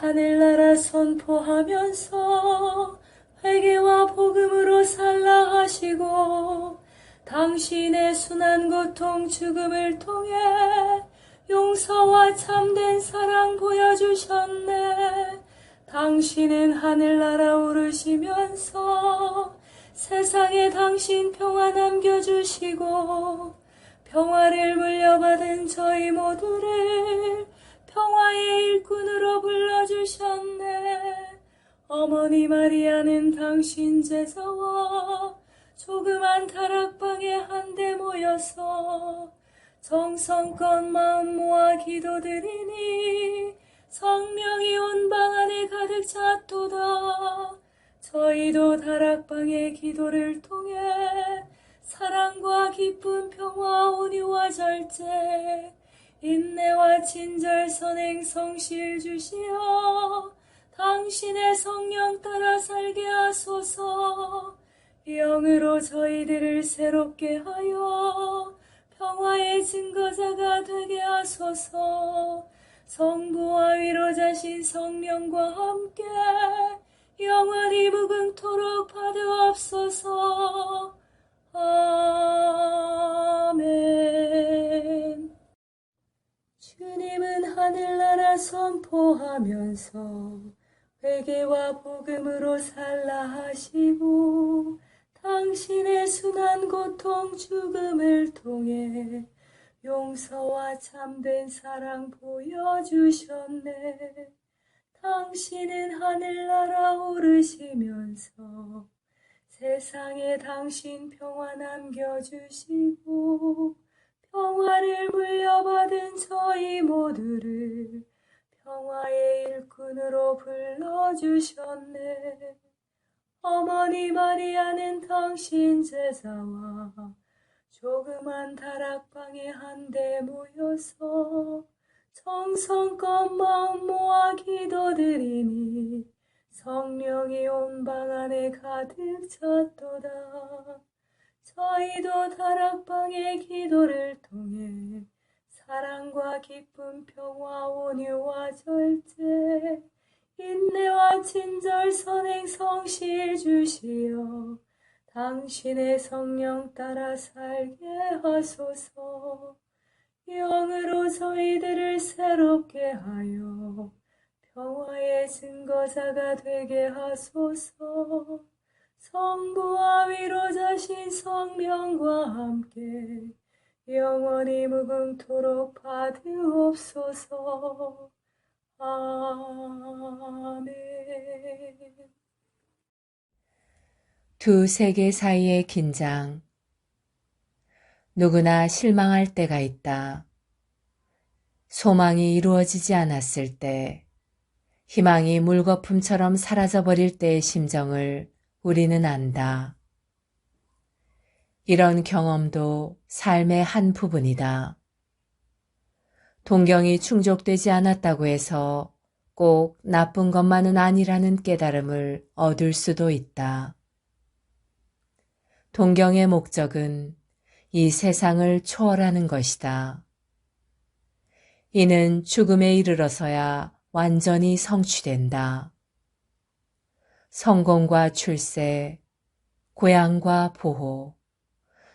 하늘나라 선포하면서 회개와 복음으로 살라 하시고 당신의 순한 고통 죽음을 통해 용서와 참된 사랑 보여주셨네. 당신은 하늘나라 오르시면서 세상에 당신 평화 남겨주시고 평화를 물려받은 저희 모두를 평화의 일꾼으로 불러주셨네. 어머니 마리아는 당신 제자와 조그만 다락방에 한데 모여서 정성껏 마음 모아 기도드리니 성령이 온 방 안에 가득 찼도다. 저희도 다락방의 기도를 통해 사랑과 기쁨, 평화, 온유와 절제, 인내와 친절, 선행, 성실 주시어 당신의 성령 따라 살게 하소서. 영으로 저희들을 새롭게 하여 평화의 증거자가 되게 하소서. 성부와 위로자신 성령과 함께 영원히 무궁토록 받으옵소서. 아멘. 주님은 하늘나라 선포하면서 회개와 복음으로 살라 하시고 당신의 순한 고통 죽음을 통해 용서와 참된 사랑 보여주셨네. 당신은 하늘나라 오르시면서 세상에 당신 평화 남겨주시고 평화를 물려받은 저희 모두를 평화의 일꾼으로 불러주셨네. 어머니 마리아는 당신 제자와 조그만 다락방에 한데 모여서 정성껏 마음 모아 기도드리니 성령이 온 방 안에 가득 찼도다. 저희도 다락방의 기도를 통해 사랑과 기쁨, 평화, 온유와 절제, 인내와 친절, 선행, 성실 주시어 당신의 성령 따라 살게 하소서. 영으로 저희들을 새롭게 하여 평화의 증거자가 되게 하소서. 성부와 위로자신 성령과 함께 영원히 무궁토록 받으옵소서. 아멘. 두 세계 사이의 긴장. 누구나 실망할 때가 있다. 소망이 이루어지지 않았을 때, 희망이 물거품처럼 사라져버릴 때의 심정을 우리는 안다. 이런 경험도 삶의 한 부분이다. 동경이 충족되지 않았다고 해서 꼭 나쁜 것만은 아니라는 깨달음을 얻을 수도 있다. 동경의 목적은 이 세상을 초월하는 것이다. 이는 죽음에 이르러서야 완전히 성취된다. 성공과 출세, 고향과 보호,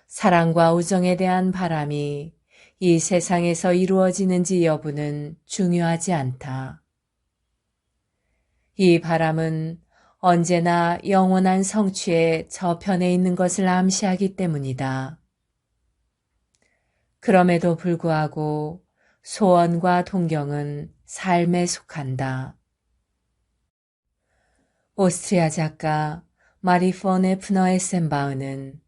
사랑과 우정에 대한 바람이 이 세상에서 이루어지는지 여부는 중요하지 않다. 이 바람은 언제나 영원한 성취의 저편에 있는 것을 암시하기 때문이다. 그럼에도 불구하고 소원과 동경은 삶에 속한다. 오스트리아 작가 마리 폰 에프너 에센바흐는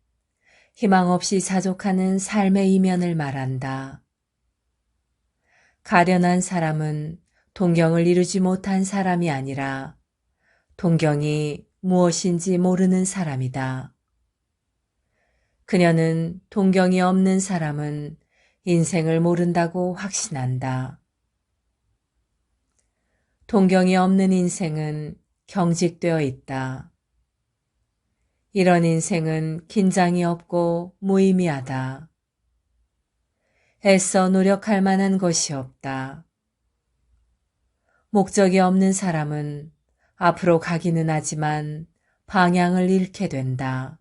희망 없이 자족하는 삶의 이면을 말한다. 가련한 사람은 동경을 이루지 못한 사람이 아니라 동경이 무엇인지 모르는 사람이다. 그녀는 동경이 없는 사람은 인생을 모른다고 확신한다. 동경이 없는 인생은 경직되어 있다. 이런 인생은 긴장이 없고 무의미하다. 애써 노력할 만한 것이 없다. 목적이 없는 사람은 앞으로 가기는 하지만 방향을 잃게 된다.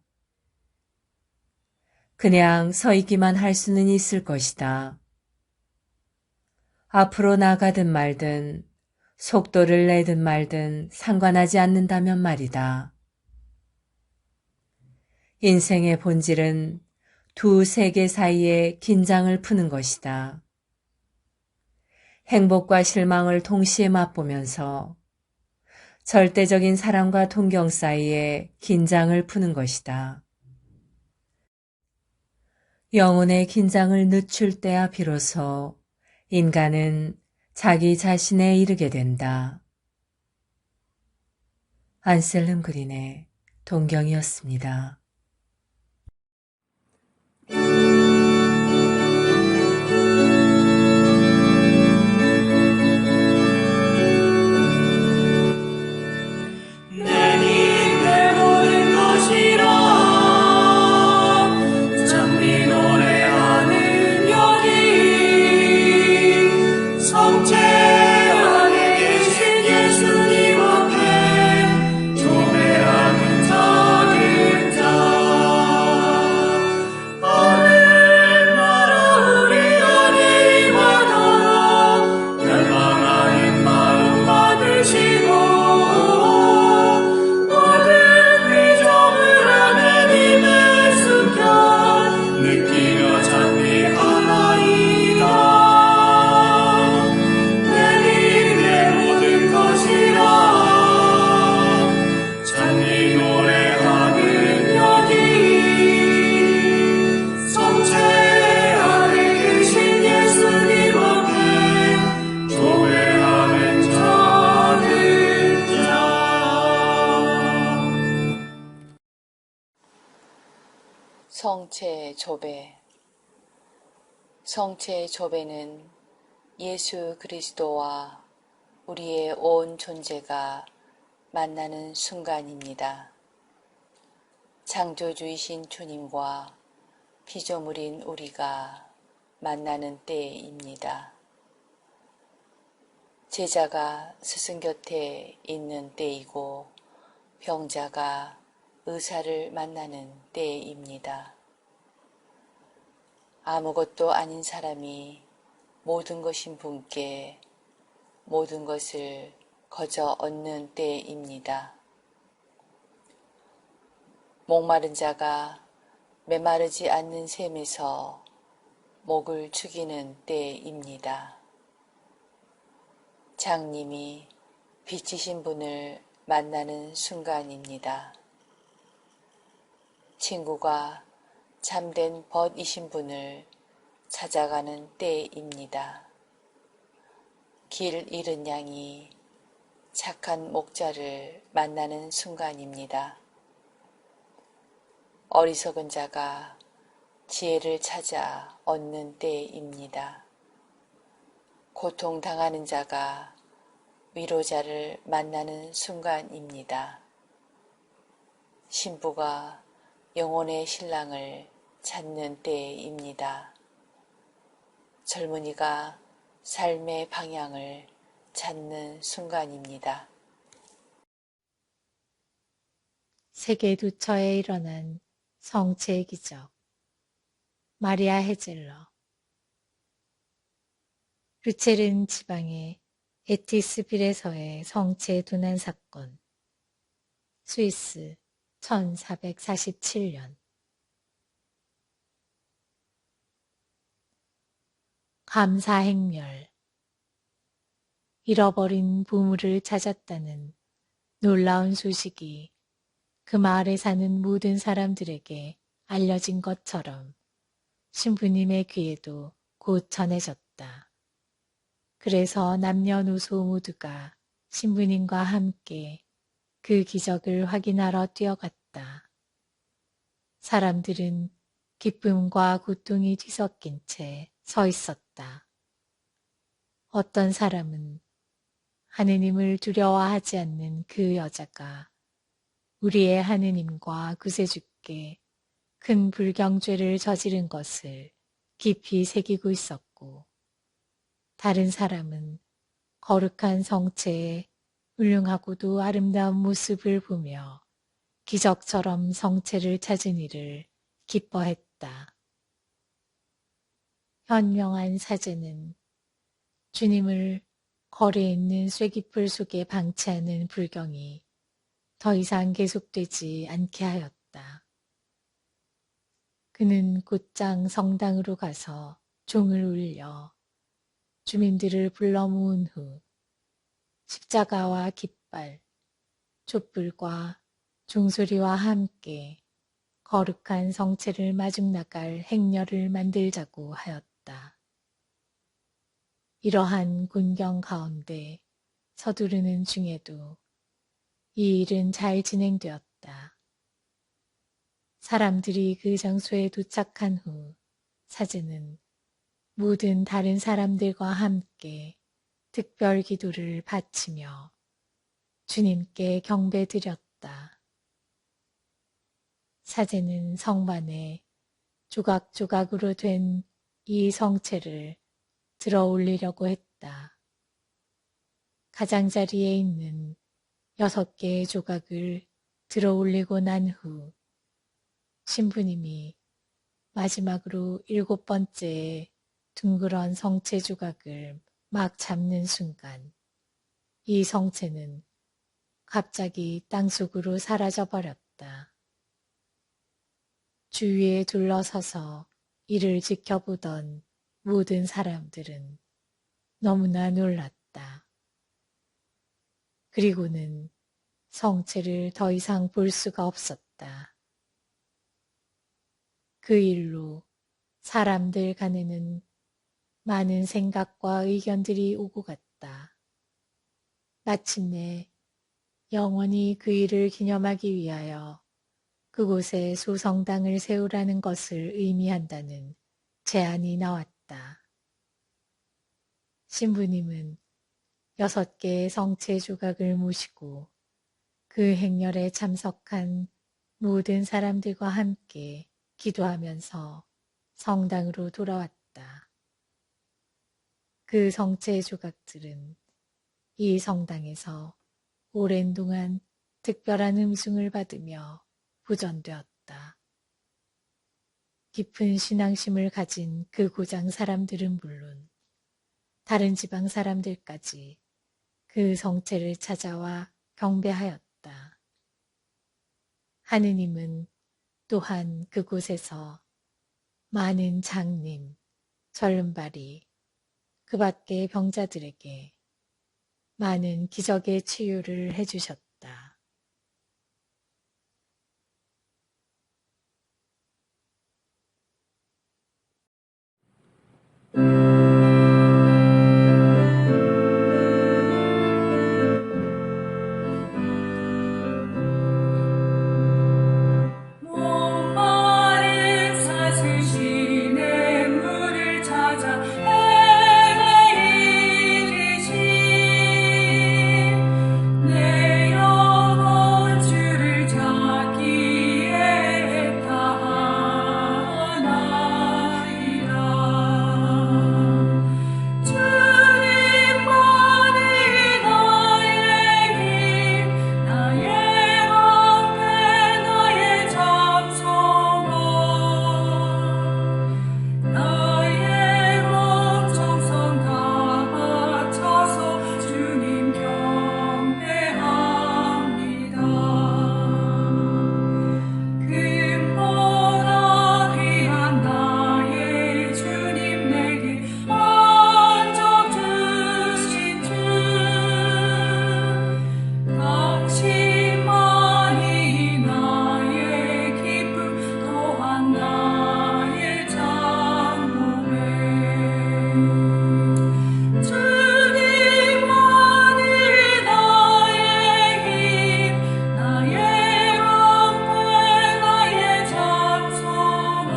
그냥 서 있기만 할 수는 있을 것이다. 앞으로 나가든 말든 속도를 내든 말든 상관하지 않는다면 말이다. 인생의 본질은 두 세계 사이의 긴장을 푸는 것이다. 행복과 실망을 동시에 맛보면서 절대적인 사랑과 동경 사이의 긴장을 푸는 것이다. 영혼의 긴장을 늦출 때야 비로소 인간은 자기 자신에 이르게 된다. 안셀름 그린의 동경이었습니다. 성체 조배. 성체 조배는 예수 그리스도와 우리의 온 존재가 만나는 순간입니다. 창조주이신 주님과 피조물인 우리가 만나는 때입니다. 제자가 스승 곁에 있는 때이고 병자가 의사를 만나는 때입니다. 아무것도 아닌 사람이 모든 것인 분께 모든 것을 거저 얻는 때입니다. 목마른 자가 메마르지 않는 샘에서 목을 축이는 때입니다. 장님이 빛이신 분을 만나는 순간입니다. 친구가 참된 벗이신 분을 찾아가는 때입니다. 길 잃은 양이 착한 목자를 만나는 순간입니다. 어리석은 자가 지혜를 찾아 얻는 때입니다. 고통당하는 자가 위로자를 만나는 순간입니다. 신부가 영혼의 신랑을 찾는 때입니다. 젊은이가 삶의 방향을 찾는 순간입니다. 세계 두처에 일어난 성체의 기적. 마리아 헤젤러. 르체른 지방의 에티스빌에서의 성체 도난 사건. 스위스 1447년. 감사행렬. 잃어버린 보물을 찾았다는 놀라운 소식이 그 마을에 사는 모든 사람들에게 알려진 것처럼 신부님의 귀에도 곧 전해졌다. 그래서 남녀노소 모두가 신부님과 함께 그 기적을 확인하러 뛰어갔다. 사람들은 기쁨과 고통이 뒤섞인 채 서 있었다. 어떤 사람은 하느님을 두려워하지 않는 그 여자가 우리의 하느님과 구세주께 큰 불경죄를 저지른 것을 깊이 새기고 있었고, 다른 사람은 거룩한 성체의 훌륭하고도 아름다운 모습을 보며 기적처럼 성체를 찾은 이를 기뻐했다. 현명한 사제는 주님을 거리에 있는 쐐기풀 속에 방치하는 불경이 더 이상 계속되지 않게 하였다. 그는 곧장 성당으로 가서 종을 울려 주민들을 불러 모은 후 십자가와 깃발, 촛불과 종소리와 함께 거룩한 성체를 마중 나갈 행렬을 만들자고 하였다. 이러한 곤경 가운데 서두르는 중에도 이 일은 잘 진행되었다. 사람들이 그 장소에 도착한 후 사제는 모든 다른 사람들과 함께 특별 기도를 바치며 주님께 경배드렸다. 사제는 성반에 조각조각으로 된 이 성체를 들어 올리려고 했다. 가장자리에 있는 6개의 조각을 들어 올리고 난 후 신부님이 마지막으로 7번째의 둥그런 성체 조각을 막 잡는 순간 이 성체는 갑자기 땅속으로 사라져 버렸다. 주위에 둘러서서 이를 지켜보던 모든 사람들은 너무나 놀랐다. 그리고는 성체를 더 이상 볼 수가 없었다. 그 일로 사람들 간에는 많은 생각과 의견들이 오고 갔다. 마침내 영원히 그 일을 기념하기 위하여 그곳에 소성당을 세우라는 것을 의미한다는 제안이 나왔다. 신부님은 6개의 성체 조각을 모시고 그 행렬에 참석한 모든 사람들과 함께 기도하면서 성당으로 돌아왔다. 그 성체 조각들은 이 성당에서 오랜 동안 특별한 음숭을 받으며 보존되었다. 깊은 신앙심을 가진 그 고장 사람들은 물론 다른 지방 사람들까지 그 성체를 찾아와 경배하였다. 하느님은 또한 그곳에서 많은 장님, 절름발이, 그 밖의 병자들에게 많은 기적의 치유를 해주셨다. 목마른 사슬시는 물을 찾아 헤매이듯이 내 영혼 주를 찾기에 다하나이다. 주님만이 나의 힘, 나의 방패, 나의 잠성원, 나의 몸 정성 다 바쳐서 주님 경배합니다. 금보다 귀한 나의 주님 내게 안적 주신 주, 당신만이 나의 기쁨 또한 나의 장목에 주님만이 나의 힘, 나의 방패, 나의 잠성원,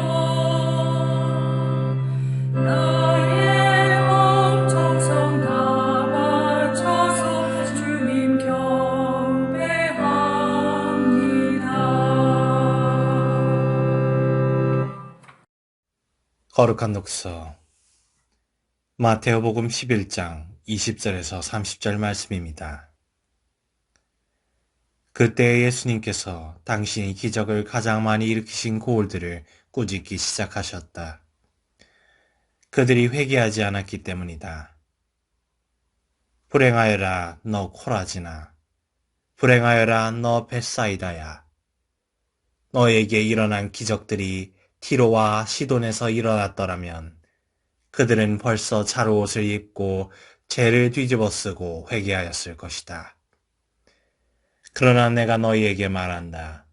나의 몸 정성 다 바쳐서 주님 경배합니다. 거룩한 독서 마테오복음 11장 20절에서 30절 말씀입니다. 그때 예수님께서 당신이 기적을 가장 많이 일으키신 고울들을 꾸짖기 시작하셨다. 그들이 회개하지 않았기 때문이다. 불행하여라 너 코라지나, 불행하여라 너 벳사이다야. 너에게 일어난 기적들이 티로와 시돈에서 일어났더라면 그들은 벌써 자루옷을 입고 죄를 뒤집어 쓰고 회개하였을 것이다. 그러나 내가 너희에게 말한다.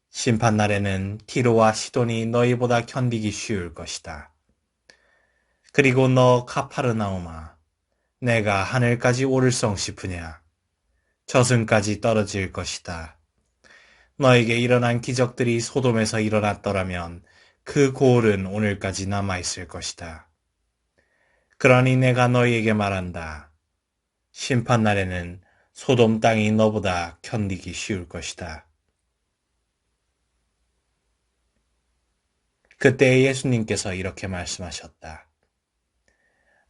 심판날에는 티로와 시돈이 너희보다 견디기 쉬울 것이다. 그리고 너 카파르나움아, 내가 하늘까지 오를성 싶으냐? 저승까지 떨어질 것이다. 너에게 일어난 기적들이 소돔에서 일어났더라면 그 고울은 오늘까지 남아있을 것이다. 그러니 내가 너희에게 말한다. 심판날에는 소돔 땅이 너보다 견디기 쉬울 것이다. 그때 예수님께서 이렇게 말씀하셨다.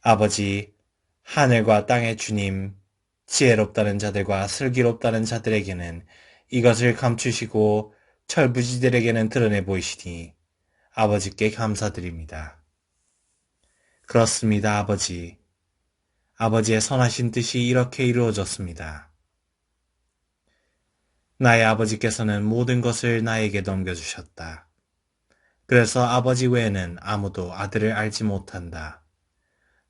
아버지, 하늘과 땅의 주님, 지혜롭다는 자들과 슬기롭다는 자들에게는 이것을 감추시고 철부지들에게는 드러내 보이시니 아버지께 감사드립니다. 그렇습니다, 아버지. 아버지의 선하신 뜻이 이렇게 이루어졌습니다. 나의 아버지께서는 모든 것을 나에게 넘겨주셨다. 그래서 아버지 외에는 아무도 아들을 알지 못한다.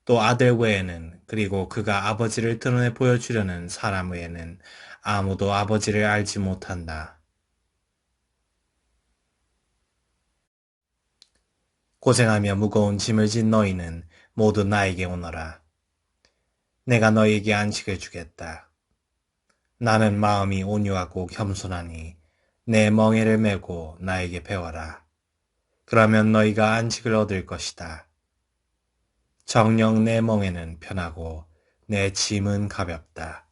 또 아들 외에는, 그리고 그가 아버지를 드러내 보여주려는 사람 외에는 아무도 아버지를 알지 못한다. 고생하며 무거운 짐을 진 너희는 모두 나에게 오너라. 내가 너희에게 안식을 주겠다. 나는 마음이 온유하고 겸손하니 내 멍에를 메고 나에게 배워라. 그러면 너희가 안식을 얻을 것이다. 정녕 내 멍에는 편하고 내 짐은 가볍다.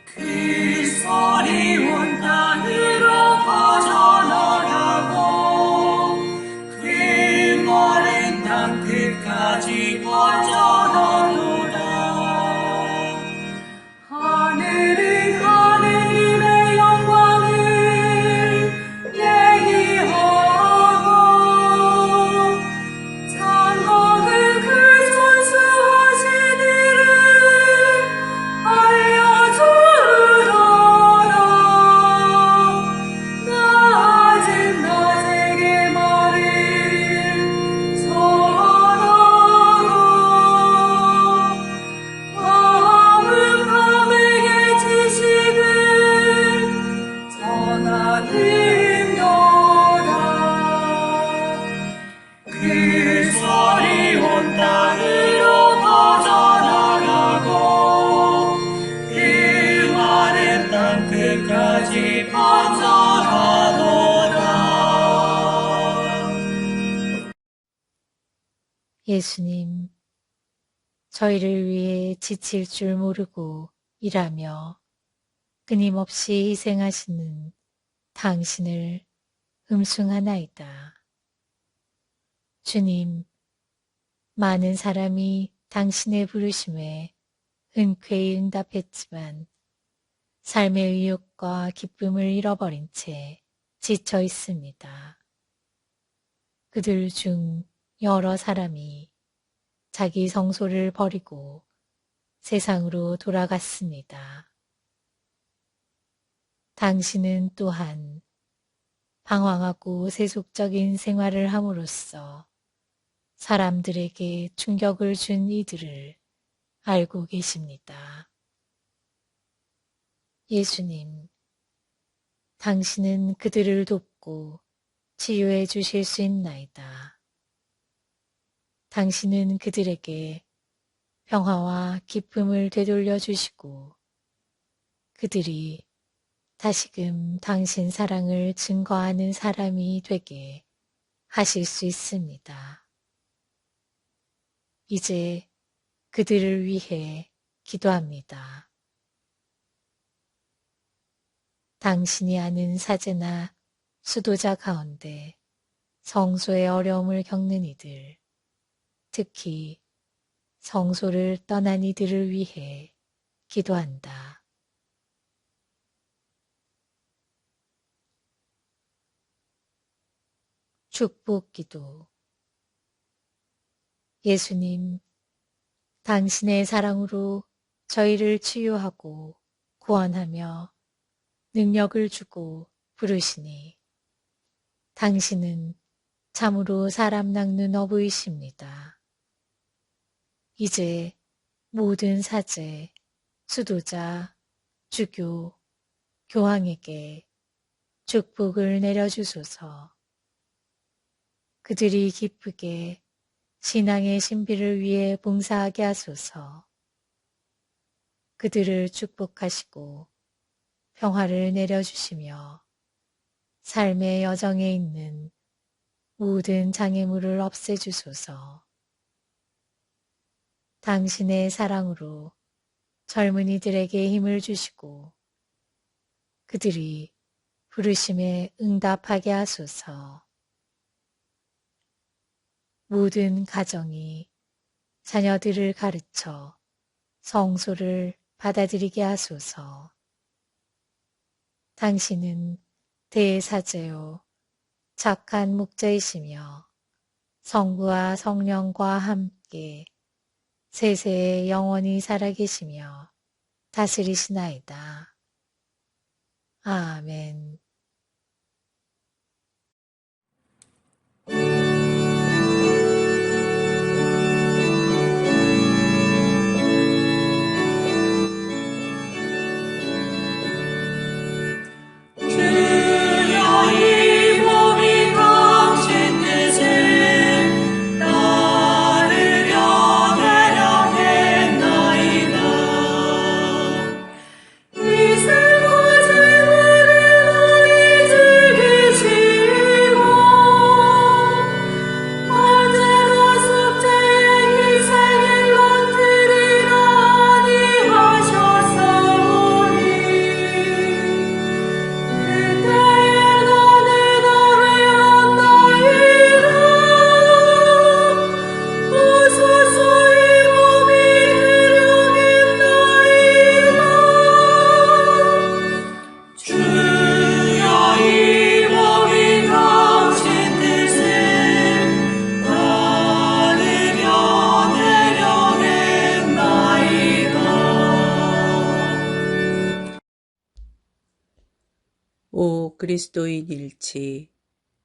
그 소리 온 땅으로 퍼져나가고 그 마른 땅 끝까지 퍼져나도다. 하늘은 하느님의 영광을 얘기하고 장막은 그 손수하신 일을 알려주더라. 낮은 낮에게 말을 전하고 밤은 밤에게 지식을 전하는도다. 그 소리 온 땅으로 퍼져나가고 그 마른 땅 끝까지 퍼져나도다. 예수님, 저희를 위해 지칠 줄 모르고 일하며 끊임없이 희생하시는 당신을 음숭하나이다. 주님, 많은 사람이 당신의 부르심에 흔쾌히 응답했지만 삶의 의욕과 기쁨을 잃어버린 채 지쳐 있습니다. 그들 중 여러 사람이 자기 성소를 버리고 세상으로 돌아갔습니다. 당신은 또한 방황하고 세속적인 생활을 함으로써 사람들에게 충격을 준 이들을 알고 계십니다. 예수님, 당신은 그들을 돕고 치유해 주실 수 있나이다. 당신은 그들에게 평화와 기쁨을 되돌려 주시고 그들이 다시금 당신 사랑을 증거하는 사람이 되게 하실 수 있습니다. 이제 그들을 위해 기도합니다. 당신이 아는 사제나 수도자 가운데 성소의 어려움을 겪는 이들, 특히 성소를 떠난 이들을 위해 기도한다. 축복 기도. 예수님, 당신의 사랑으로 저희를 치유하고 구원하며 능력을 주고 부르시니 당신은 참으로 사람 낚는 어부이십니다. 이제 모든 사제, 수도자, 주교, 교황에게 축복을 내려주소서. 그들이 기쁘게 신앙의 신비를 위해 봉사하게 하소서. 그들을 축복하시고 평화를 내려주시며 삶의 여정에 있는 모든 장애물을 없애주소서. 당신의 사랑으로 젊은이들에게 힘을 주시고 그들이 부르심에 응답하게 하소서. 모든 가정이 자녀들을 가르쳐 성소를 받아들이게 하소서. 당신은 대사제요 착한 목자이시며 성부와 성령과 함께 세세에 영원히 살아계시며 다스리시나이다. 아멘. 주여 이 몸이 당신 뜻에 따르려 되려 했나이다. 이 슬픈 재물을 너희 즐기시고 언제나 속죄의 희생을 런드리라 아니하셨사오니 그때에 너는 아뢰었나이다. 오소서 이 몸이 해령했나이다. 주여 이 몸이 당신 뜻을 따르려 되려 했나이다. 오 그리스도인 일치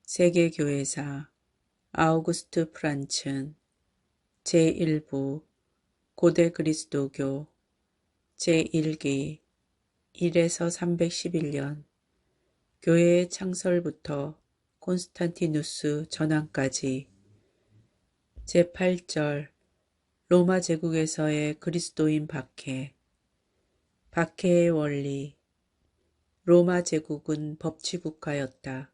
세계교회사 아우구스트 프란츠 제1부 고대 그리스도교 제1기 1에서 311년 교회의 창설부터 콘스탄티누스 전환까지 제8절 로마 제국에서의 그리스도인 박해 박해의 원리 로마 제국은 법치국가였다.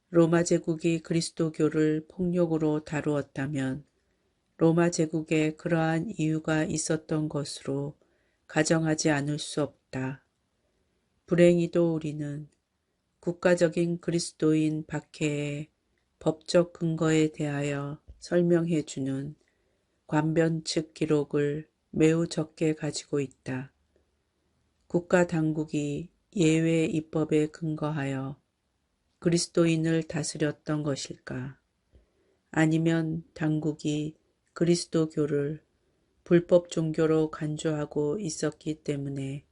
로마 제국이 그리스도교를 폭력으로 다루었다면 로마 제국에 그러한 이유가 있었던 것으로 가정하지 않을 수 없다. 불행히도 우리는 국가적인 그리스도인 박해의 법적 근거에 대하여 설명해주는 관변 측 기록을 매우 적게 가지고 있다. 국가 당국이 예외 입법에 근거하여 그리스도인을 다스렸던 것일까? 아니면 당국이 그리스도교를 불법 종교로 간주하고 있었기 때문에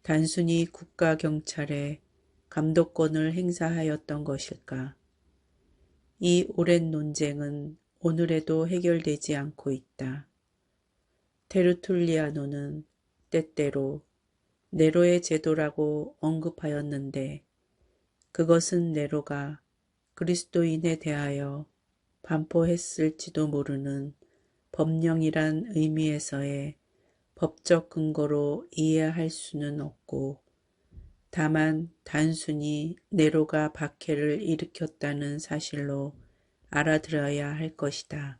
단순히 국가 경찰에 감독권을 행사하였던 것일까? 이 오랜 논쟁은 오늘에도 해결되지 않고 있다. 테르툴리아노는 때때로 네로의 제도라고 언급하였는데 그것은 네로가 그리스도인에 대하여 반포했을지도 모르는 법령이란 의미에서의 법적 근거로 이해할 수는 없고 다만 단순히 네로가 박해를 일으켰다는 사실로 알아들어야 할 것이다.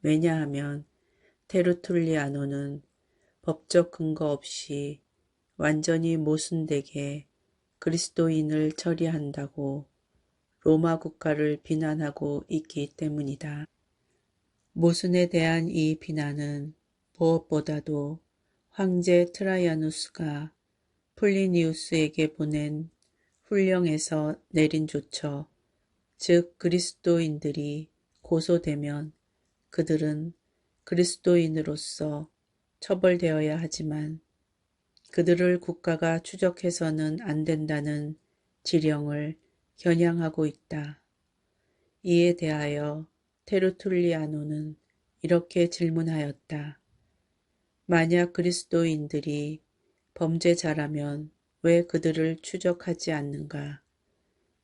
왜냐하면 테르툴리아노는 법적 근거 없이 완전히 모순되게 그리스도인을 처리한다고 로마 국가를 비난하고 있기 때문이다. 모순에 대한 이 비난은 무엇보다도 황제 트라이아누스가 플리니우스에게 보낸 훈령에서 내린 조처, 즉 그리스도인들이 고소되면 그들은 그리스도인으로서 처벌되어야 하지만 그들을 국가가 추적해서는 안 된다는 지령을 겨냥하고 있다. 이에 대하여 테르툴리아노는 이렇게 질문하였다. 만약 그리스도인들이 범죄자라면 왜 그들을 추적하지 않는가?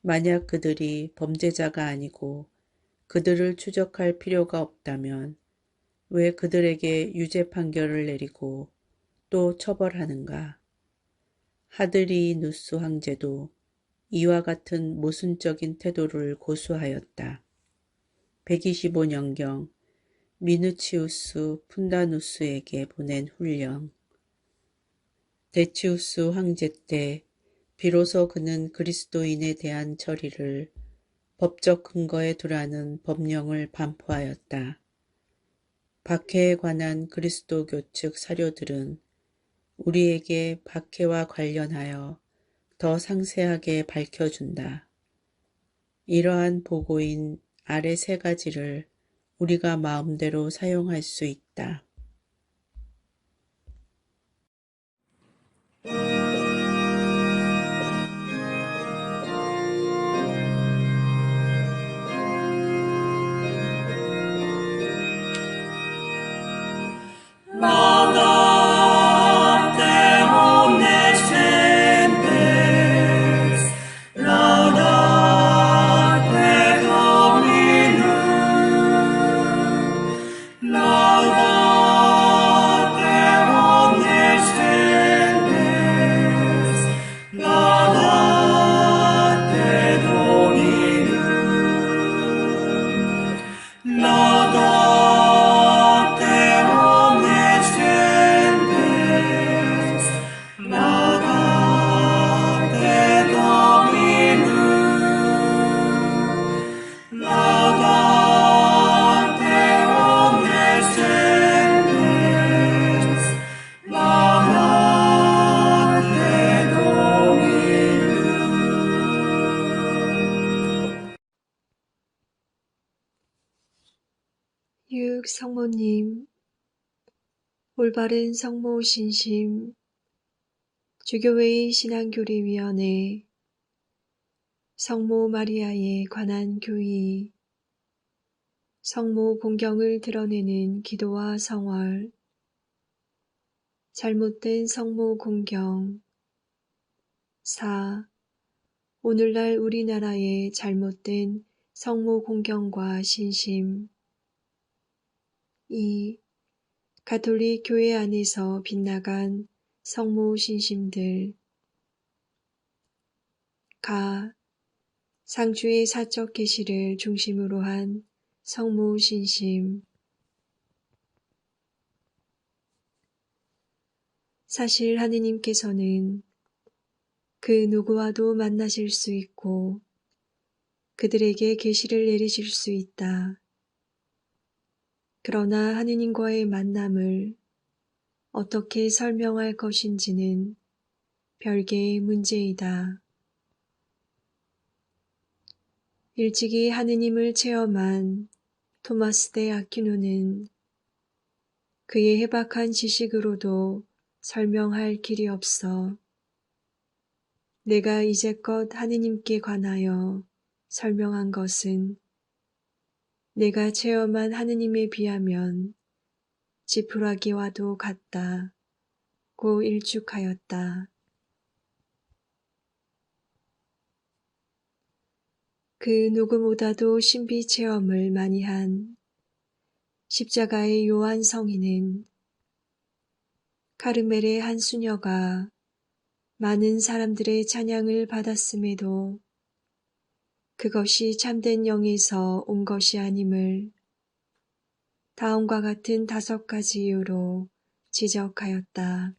만약 그들이 범죄자가 아니고 그들을 추적할 필요가 없다면 왜 그들에게 유죄 판결을 내리고 또 처벌하는가? 하드리누스 황제도 이와 같은 모순적인 태도를 고수하였다. 125년경 미누치우스 푼다누스에게 보낸 훈령. 데치우스 황제 때 비로소 그는 그리스도인에 대한 처리를 법적 근거에 두라는 법령을 반포하였다. 박해에 관한 그리스도교 측 사료들은 우리에게 박해와 관련하여 더 상세하게 밝혀준다. 이러한 보고인 아래 세 가지를 우리가 마음대로 사용할 수 있다. Laudate omnes gentes, laudate Dominum, laudate omnes gentes, laudate Dominum, laudate omnes gentes, laudate Dominum, laudate omnes gentes, laudate Dominum. 육 성모님, 올바른 성모 신심, 주교회의 신앙교리위원회, 성모 마리아에 관한 교의, 성모 공경을 드러내는 기도와 성월, 잘못된 성모 공경. 4. 오늘날 우리나라의 잘못된 성모 공경과 신심. 2. 가톨릭 교회 안에서 빗나간 성모 신심들. 가. 상주의 사적 계시를 중심으로 한 성모 신심. 사실 하느님께서는 그 누구와도 만나실 수 있고 그들에게 계시를 내리실 수 있다. 그러나 하느님과의 만남을 어떻게 설명할 것인지는 별개의 문제이다. 일찍이 하느님을 체험한 토마스 데 아퀴노는 그의 해박한 지식으로도 설명할 길이 없어 내가 이제껏 하느님께 관하여 설명한 것은 내가 체험한 하느님에 비하면 지푸라기와도 같다고 일축하였다. 그 누구보다도 신비 체험을 많이 한 십자가의 요한 성인은 카르멜의 한 수녀가 많은 사람들의 찬양을 받았음에도 그것이 참된 영에서 온 것이 아님을 다음과 같은 5가지 이유로 지적하였다.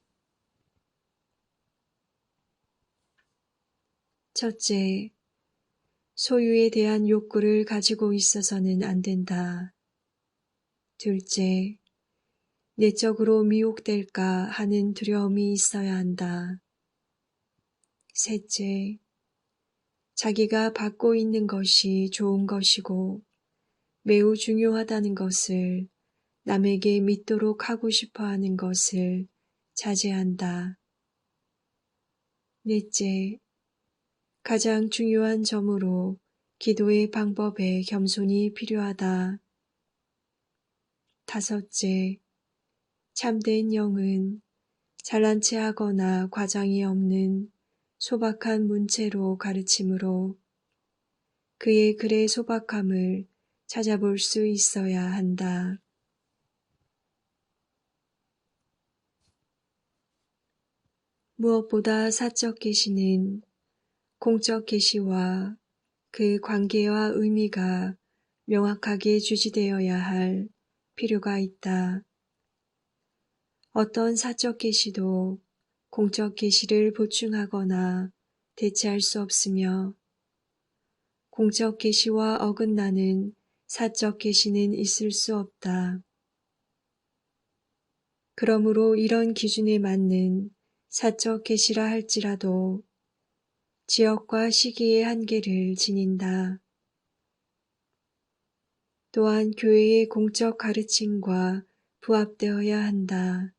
첫째, 소유에 대한 욕구를 가지고 있어서는 안 된다. 둘째, 내적으로 미혹될까 하는 두려움이 있어야 한다. 셋째, 자기가 받고 있는 것이 좋은 것이고 매우 중요하다는 것을 남에게 믿도록 하고 싶어 하는 것을 자제한다. 넷째, 가장 중요한 점으로 기도의 방법에 겸손이 필요하다. 다섯째, 참된 영은 잘난 체 하거나 과장이 없는 소박한 문체로 가르치므로 그의 글의 소박함을 찾아볼 수 있어야 한다. 무엇보다 사적 계시는 공적 계시와 그 관계와 의미가 명확하게 주지되어야 할 필요가 있다. 어떤 사적 계시도 공적 계시를 보충하거나 대체할 수 없으며 공적 계시와 어긋나는 사적 계시는 있을 수 없다. 그러므로 이런 기준에 맞는 사적 계시라 할지라도 지역과 시기의 한계를 지닌다. 또한 교회의 공적 가르침과 부합되어야 한다.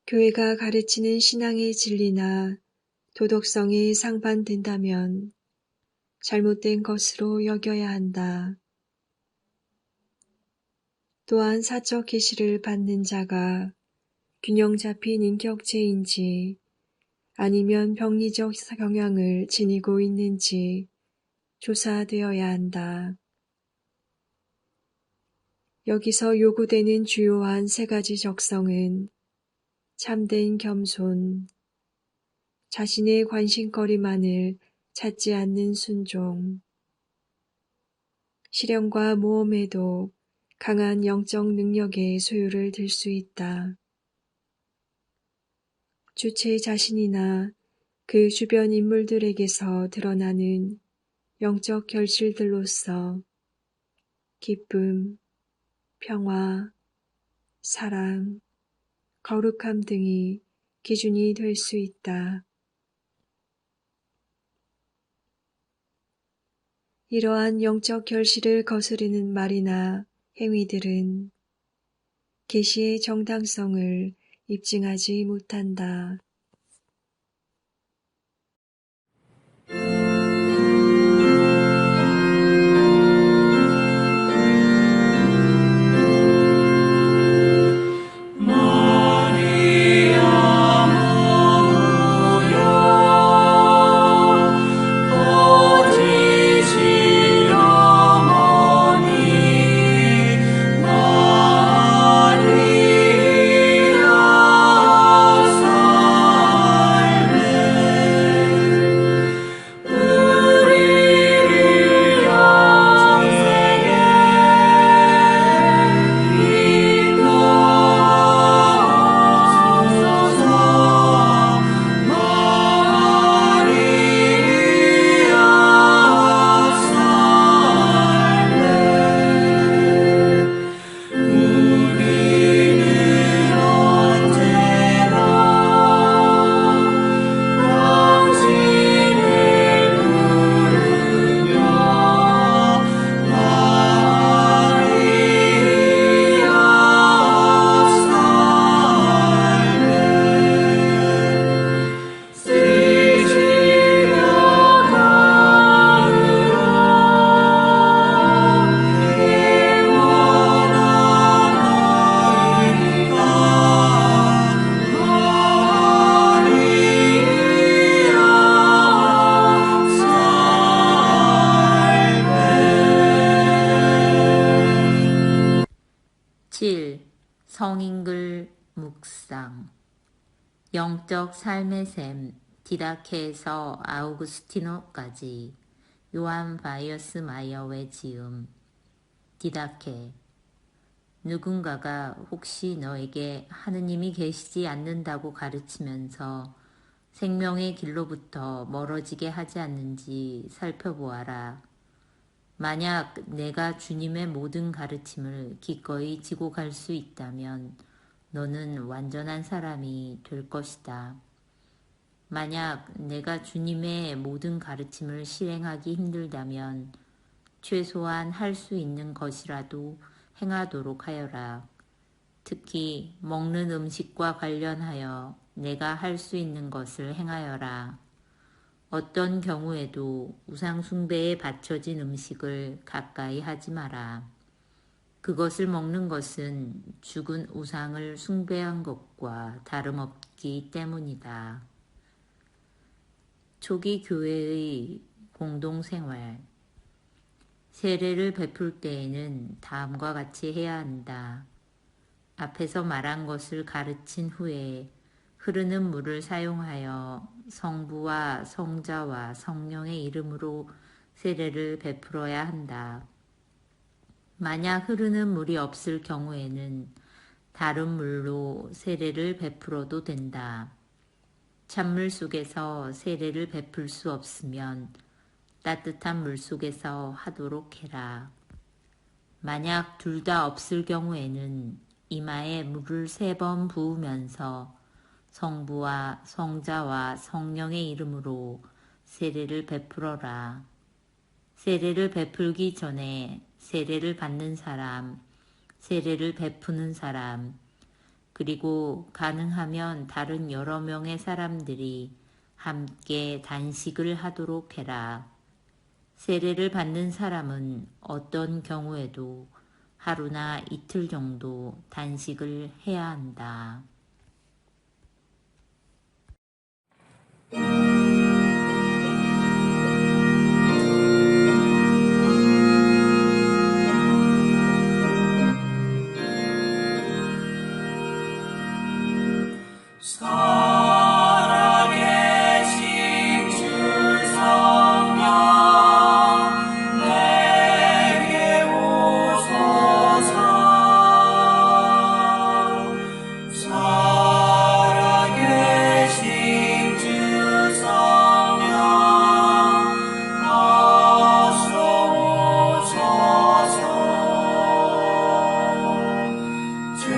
교회가 가르치는 신앙의 진리나 도덕성에 상반된다면 잘못된 것으로 여겨야 한다. 또한 사적 계시를 받는 자가 균형 잡힌 인격체인지 아니면 병리적 경향을 지니고 있는지 조사되어야 한다. 여기서 요구되는 주요한 세 가지 적성은 참된 겸손, 자신의 관심거리만을 찾지 않는 순종, 실현과 모험에도 강한 영적 능력의 소유를 들 수 있다. 주체 자신이나 그 주변 인물들에게서 드러나는 영적 결실들로서 기쁨, 평화, 사랑, 거룩함 등이 기준이 될 수 있다. 이러한 영적 결실을 거스르는 말이나 행위들은 계시의 정당성을 입증하지 못한다. 성인글 묵상 영적 삶의 셈 디다케에서 아우구스티노까지 요한 바이어스 마이어의 지음 디다케. 누군가가 혹시 너에게 하느님이 계시지 않는다고 가르치면서 생명의 길로부터 멀어지게 하지 않는지 살펴보아라. 만약 내가 주님의 모든 가르침을 기꺼이 지고 갈 수 있다면 너는 완전한 사람이 될 것이다. 만약 내가 주님의 모든 가르침을 실행하기 힘들다면 최소한 할 수 있는 것이라도 행하도록 하여라. 특히 먹는 음식과 관련하여 내가 할 수 있는 것을 행하여라. 어떤 경우에도 우상 숭배에 바쳐진 음식을 가까이 하지 마라. 그것을 먹는 것은 죽은 우상을 숭배한 것과 다름없기 때문이다. 초기 교회의 공동생활. 세례를 베풀 때에는 다음과 같이 해야 한다. 앞에서 말한 것을 가르친 후에 흐르는 물을 사용하여 성부와 성자와 성령의 이름으로 세례를 베풀어야 한다. 만약 흐르는 물이 없을 경우에는 다른 물로 세례를 베풀어도 된다. 찬물 속에서 세례를 베풀 수 없으면 따뜻한 물 속에서 하도록 해라. 만약 둘 다 없을 경우에는 이마에 물을 3번 부으면서 성부와 성자와 성령의 이름으로 세례를 베풀어라. 세례를 베풀기 전에 세례를 받는 사람, 세례를 베푸는 사람, 그리고 가능하면 다른 여러 명의 사람들이 함께 단식을 하도록 해라. 세례를 받는 사람은 어떤 경우에도 하루나 이틀 정도 단식을 해야 한다. 살아계신 주 성령 내게 오소서. 살아계신 주 성령 어서 오소서. 주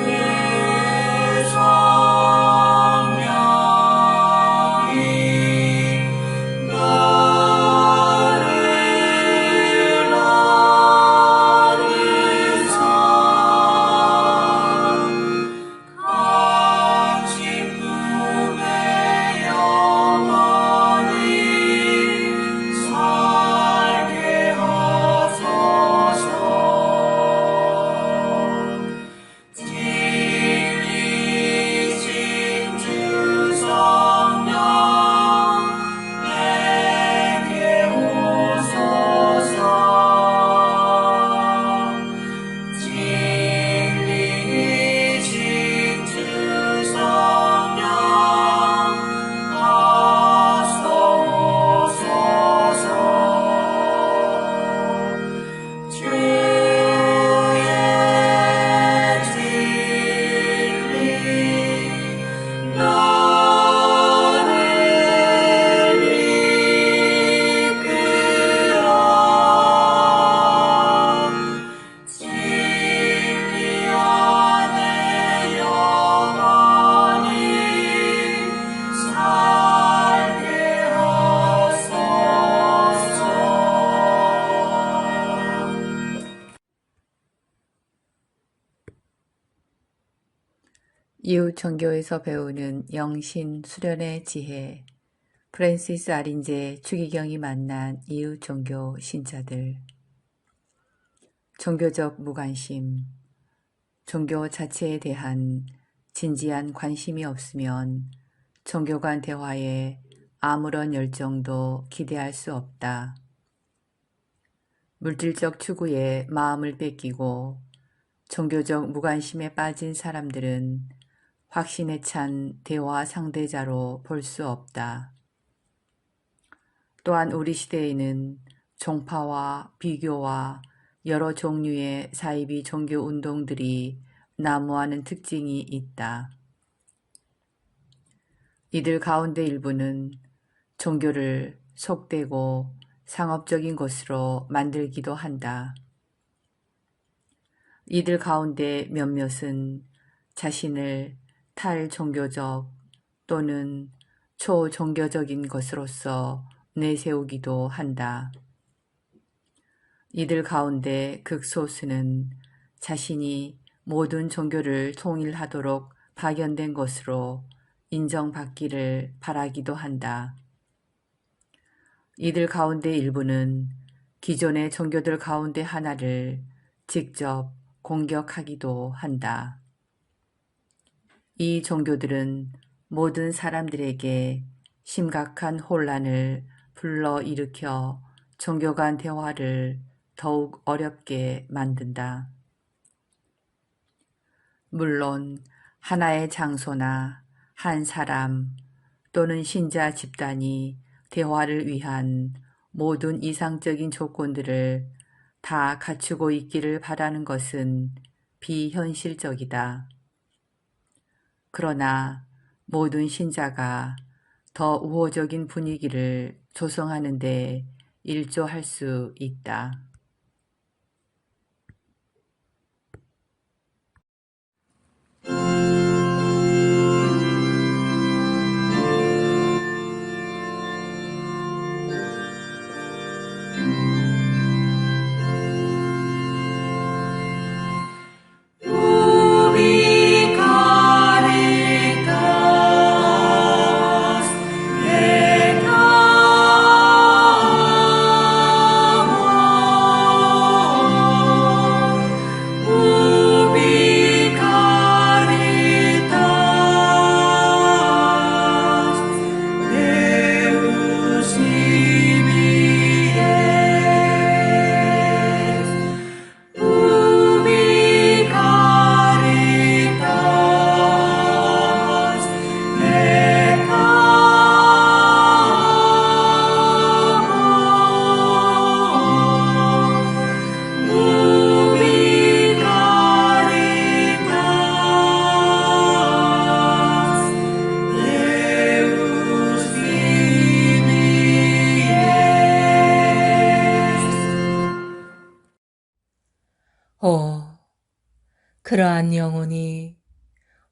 이웃 종교에서 배우는 영신 수련의 지혜. 프랜시스 아린제 추기경이 만난 이웃 종교 신자들. 종교적 무관심. 종교 자체에 대한 진지한 관심이 없으면 종교 간 대화에 아무런 열정도 기대할 수 없다. 물질적 추구에 마음을 뺏기고 종교적 무관심에 빠진 사람들은 확신에 찬 대화 상대자로 볼 수 없다. 또한 우리 시대에는 종파와 비교와 여러 종류의 사이비 종교 운동들이 난무하는 특징이 있다. 이들 가운데 일부는 종교를 속되고 상업적인 것으로 만들기도 한다. 이들 가운데 몇몇은 자신을 탈종교적 또는 초종교적인 것으로서 내세우기도 한다. 이들 가운데 극소수는 자신이 모든 종교를 통일하도록 파견된 것으로 인정받기를 바라기도 한다. 이들 가운데 일부는 기존의 종교들 가운데 하나를 직접 공격하기도 한다. 이 종교들은 모든 사람들에게 심각한 혼란을 불러일으켜 종교 간 대화를 더욱 어렵게 만든다. 물론 하나의 장소나 한 사람 또는 신자 집단이 대화를 위한 모든 이상적인 조건들을 다 갖추고 있기를 바라는 것은 비현실적이다. 그러나 모든 신자가 더 우호적인 분위기를 조성하는 데 일조할 수 있다. 그러한 영혼이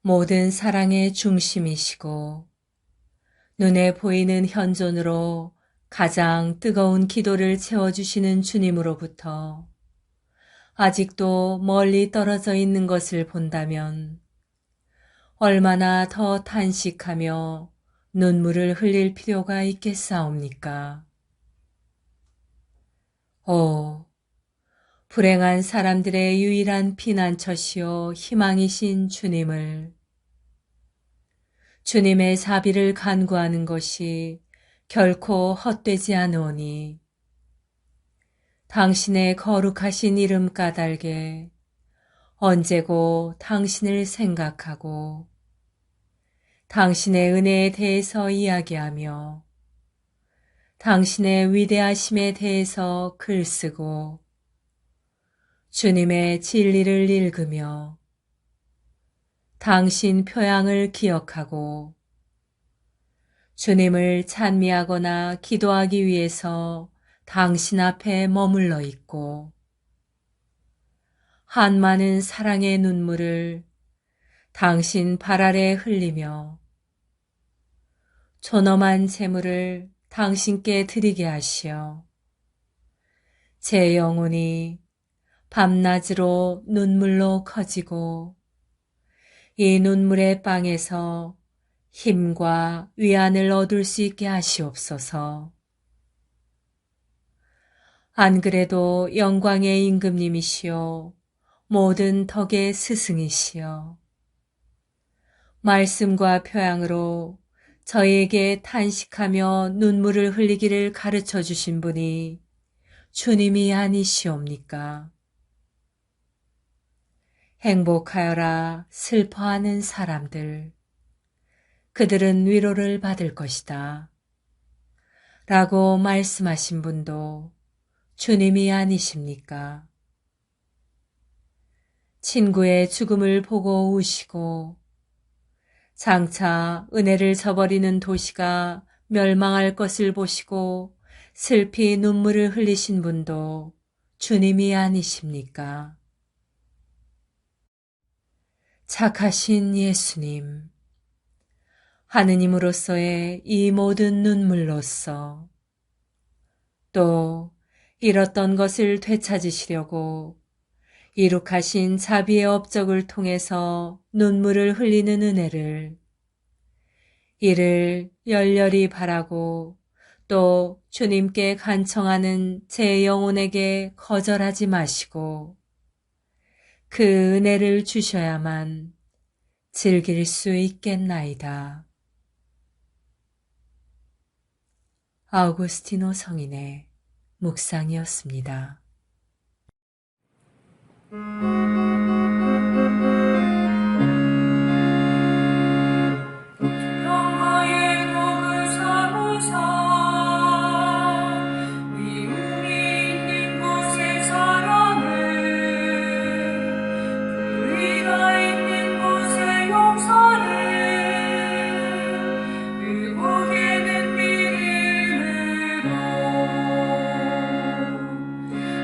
모든 사랑의 중심이시고 눈에 보이는 현존으로 가장 뜨거운 기도를 채워주시는 주님으로부터 아직도 멀리 떨어져 있는 것을 본다면 얼마나 더 탄식하며 눈물을 흘릴 필요가 있겠사옵니까? 불행한 사람들의 유일한 피난처시요 희망이신 주님을, 주님의 자비를 간구하는 것이 결코 헛되지 않으오니 당신의 거룩하신 이름 까닭에 언제고 당신을 생각하고 당신의 은혜에 대해서 이야기하며 당신의 위대하심에 대해서 글쓰고 주님의 진리를 읽으며 당신 표양을 기억하고 주님을 찬미하거나 기도하기 위해서 당신 앞에 머물러 있고 한 많은 사랑의 눈물을 당신 발 아래 흘리며 존엄한 재물을 당신께 드리게 하시어 제 영혼이 밤낮으로 눈물로 커지고 이 눈물의 빵에서 힘과 위안을 얻을 수 있게 하시옵소서. 안 그래도 영광의 임금님이시오 모든 덕의 스승이시여 말씀과 표양으로 저희에게 탄식하며 눈물을 흘리기를 가르쳐 주신 분이 주님이 아니시옵니까? 행복하여라 슬퍼하는 사람들, 그들은 위로를 받을 것이다. 라고 말씀하신 분도 주님이 아니십니까? 친구의 죽음을 보고 우시고 장차 은혜를 저버리는 도시가 멸망할 것을 보시고 슬피 눈물을 흘리신 분도 주님이 아니십니까? 착하신 예수님, 하느님으로서의 이 모든 눈물로써 또 잃었던 것을 되찾으시려고 이룩하신 자비의 업적을 통해서 눈물을 흘리는 은혜를 이를 열렬히 바라고 또 주님께 간청하는 제 영혼에게 거절하지 마시고 그 은혜를 주셔야만 즐길 수 있겠나이다. 아우구스티노 성인의 묵상이었습니다. 평화의 복을 삼으사 미움이 있는 곳의 사랑을 불의가 있는 곳의 용서를 의복에는 믿음으로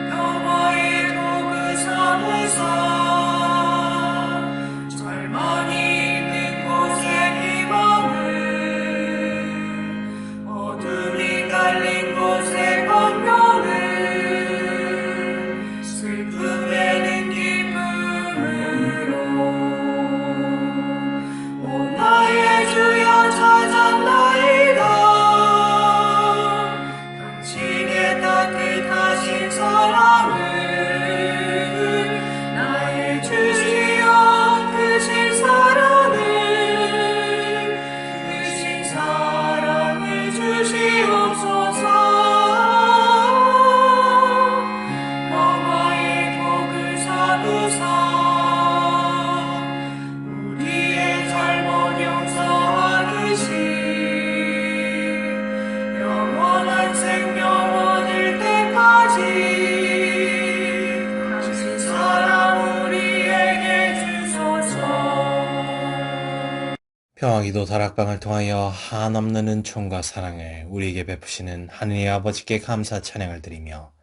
평화의 복을 삼으사 절망이 있는 곳에 희망을 어둠이 깔린 곳에 광명을 슬픔에는 기쁨으로 오 나의 주여 찾았나이다 당신의 따뜻하신 사랑을 나의 주시여 크신 사랑을 주시옵소서 평화의 복을 삼으사 우리의 잘못 용서하듯이 영원한 생명 얻을 때까지 당신 사랑 우리에게 주소서. 평화기도 다락방을 통하여 한없는 은총과 사랑을 우리에게 베푸시는 하느님 아버지께 감사 찬양을 드리며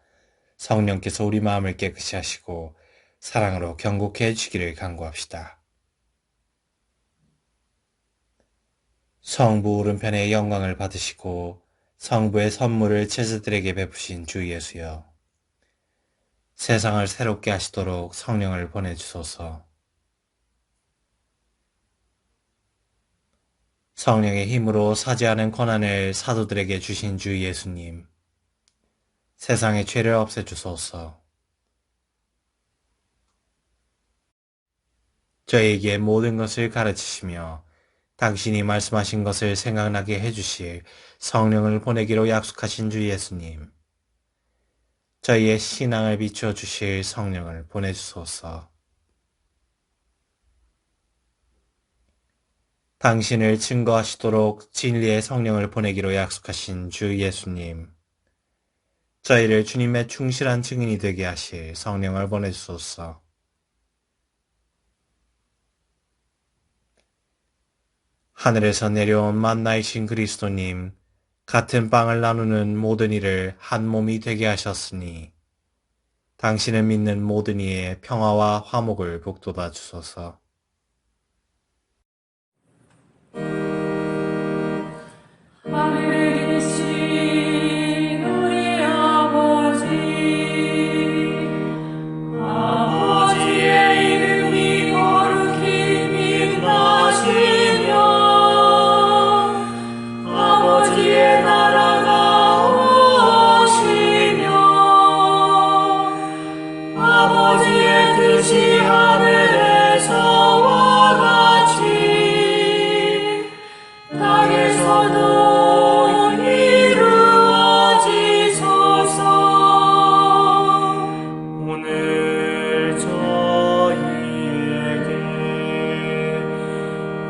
성령께서 우리 마음을 깨끗이 하시고 사랑으로 경고케 해주기를 간구합시다. 성부 오른편에 영광을 받으시고 성부의 선물을 제자들에게 베푸신 주 예수여, 세상을 새롭게 하시도록 성령을 보내주소서. 성령의 힘으로 사죄하는 권한을 사도들에게 주신 주 예수님, 세상의 죄를 없애주소서. 저희에게 모든 것을 가르치시며 당신이 말씀하신 것을 생각나게 해주실 성령을 보내기로 약속하신 주 예수님, 저희의 신앙을 비추어 주실 성령을 보내주소서. 당신을 증거하시도록 진리의 성령을 보내기로 약속하신 주 예수님, 저희를 주님의 충실한 증인이 되게 하실 성령을 보내주소서. 하늘에서 내려온 만나이신 그리스도님, 같은 빵을 나누는 모든 이를 한 몸이 되게 하셨으니 당신을 믿는 모든 이의 평화와 화목을 북돋아 주소서. 하늘에 계신 우리 아버지, 아버지의 이름이 거룩히 빛나시며 아버지의 나라가 오시며 아버지의 뜻이 하늘에서와 같이 땅에서도 오늘 저희에게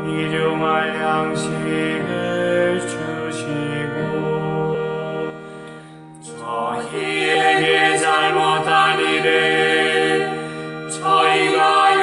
일용할 양식을 주시고 저희에게 잘못한 일을 저희가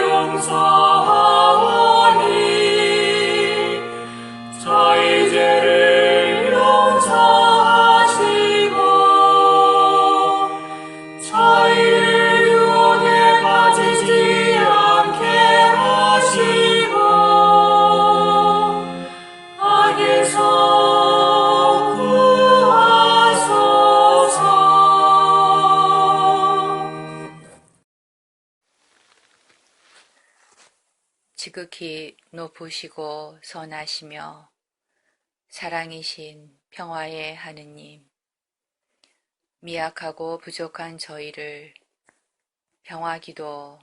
지극히 높으시고 선하시며 사랑이신 평화의 하느님, 미약하고 부족한 저희를 평화기도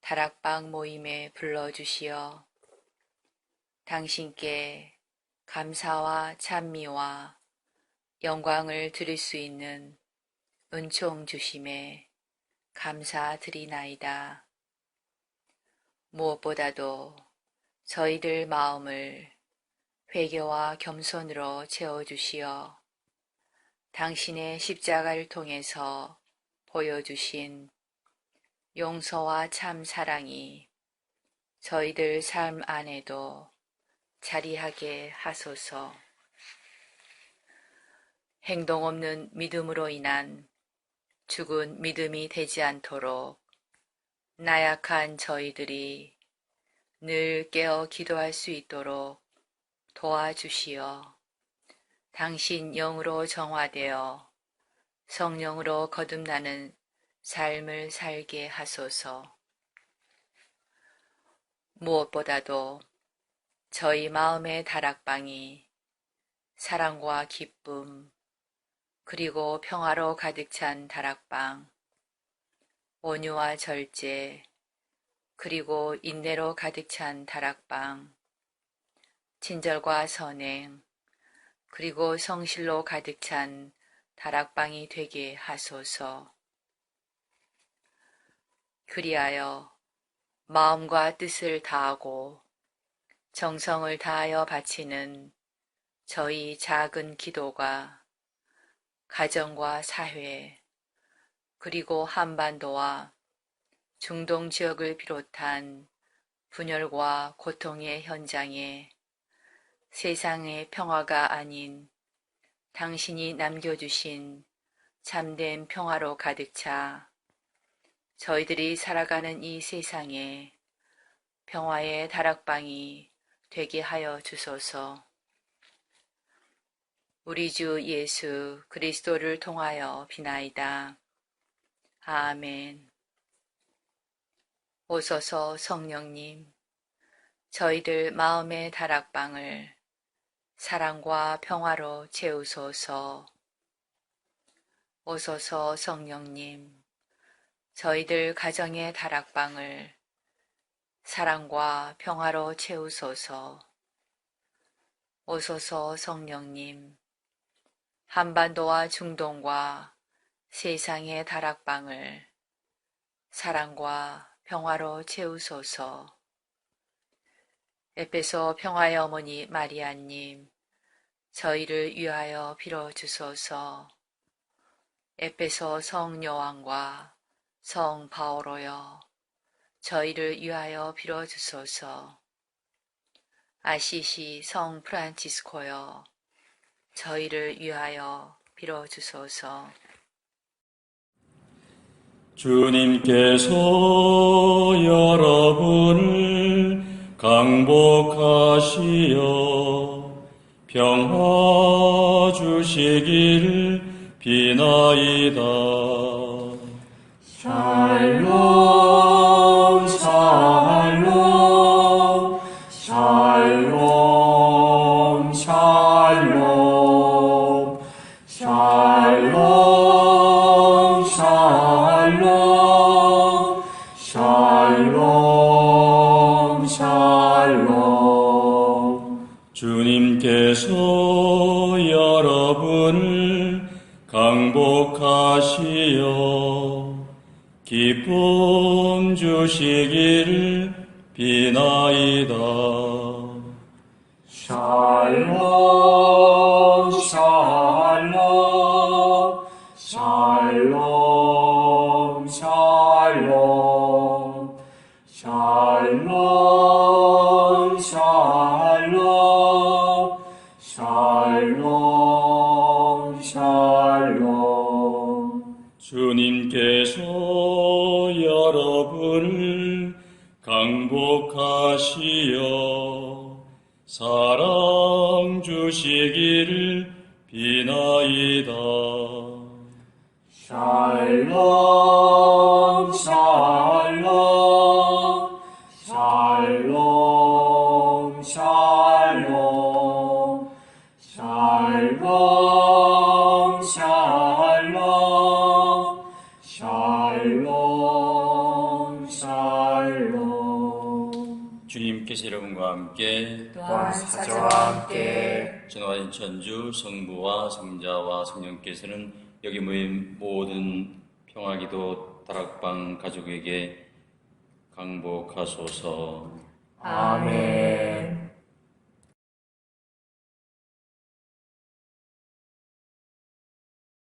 다락방 모임에 불러주시어 당신께 감사와 찬미와 영광을 드릴 수 있는 은총 주심에 감사드리나이다. 무엇보다도 저희들 마음을 회개와 겸손으로 채워주시어 당신의 십자가를 통해서 보여주신 용서와 참 사랑이 저희들 삶 안에도 자리하게 하소서. 행동 없는 믿음으로 인한 죽은 믿음이 되지 않도록 나약한 저희들이 늘 깨어 기도할 수 있도록 도와주시어 당신 영으로 정화되어 성령으로 거듭나는 삶을 살게 하소서. 무엇보다도 저희 마음의 다락방이 사랑과 기쁨 그리고 평화로 가득 찬 다락방, 온유와 절제 그리고 인내로 가득 찬 다락방, 친절과 선행 그리고 성실로 가득 찬 다락방이 되게 하소서. 그리하여 마음과 뜻을 다하고 정성을 다하여 바치는 저희 작은 기도가 가정과 사회 그리고 한반도와 중동 지역을 비롯한 분열과 고통의 현장에 세상의 평화가 아닌 당신이 남겨주신 참된 평화로 가득 차 저희들이 살아가는 이 세상에 평화의 다락방이 되게 하여 주소서. 우리 주 예수 그리스도를 통하여 비나이다. 아멘. 오소서 성령님, 저희들 마음의 다락방을 사랑과 평화로 채우소서. 오소서 성령님, 저희들 가정의 다락방을 사랑과 평화로 채우소서. 오소서 성령님, 한반도와 중동과 세상의 다락방을 사랑과 평화로 채우소서. 에베소 평화의 어머니 마리아님, 저희를 위하여 빌어주소서. 에베소 성 요한과 성 바오로여, 저희를 위하여 빌어주소서. 아시시 성 프란치스코여, 저희를 위하여 빌어주소서. 주님께서 여러분을 강복하시어 평화 주시기를 비나이다. 샬롬 샬롬 샬롬 샬롬 샬롬 샬롬 샬롬 샬롬. 주님께서 여러분을 강복하시어 기쁨 주시기를 비나이다. 샬롬 샬롬 샬롬 샬롬 샬롬 샬롬 샬롬 샬롬. 주님께서 여러분을 강복하시어 사랑 주시기를 비나이다. 샬롬 샬롬 샬롬 샬롬 샬롬 샬롬. 주님께서 여러분과 함께 또한 사자와 함께 전화인 천주 성부와 성자와 성령께서는 여기 모인 모든 평화기도 다락방 가족에게 강복하소서. 아멘.